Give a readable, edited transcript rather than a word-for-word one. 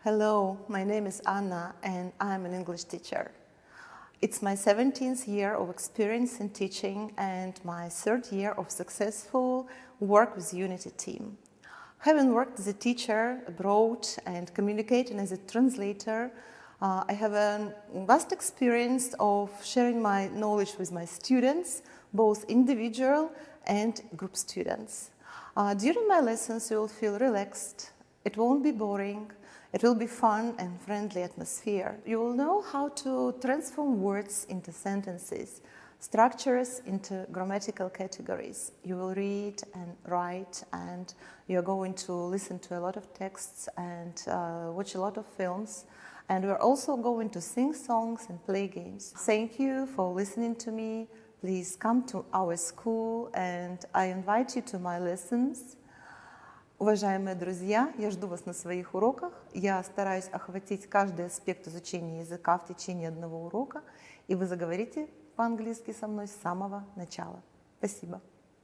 Hello, my name is Anna and I'm an English teacher. It's my 17th year of experience in teaching and my 3rd year of successful work with UNITY team. Having worked as a teacher abroad and communicating as a translator, I have a vast experience of sharing my knowledge with my students, both individual and group students. During my lessons, you will feel relaxed. It won't be boring. It will be fun and friendly atmosphere. You will know how to transform words into sentences, structures into grammatical categories. You will read and write, and you're going to listen to a lot of texts and watch a lot of films. And we're also going to sing songs and play games. Thank you for listening to me. Please come to our school, and I invite you to my lessons. Уважаемые друзья, я жду вас на своих уроках. Я стараюсь охватить каждый аспект изучения языка в течение одного урока, и вы заговорите по-английски со мной с самого начала. Спасибо.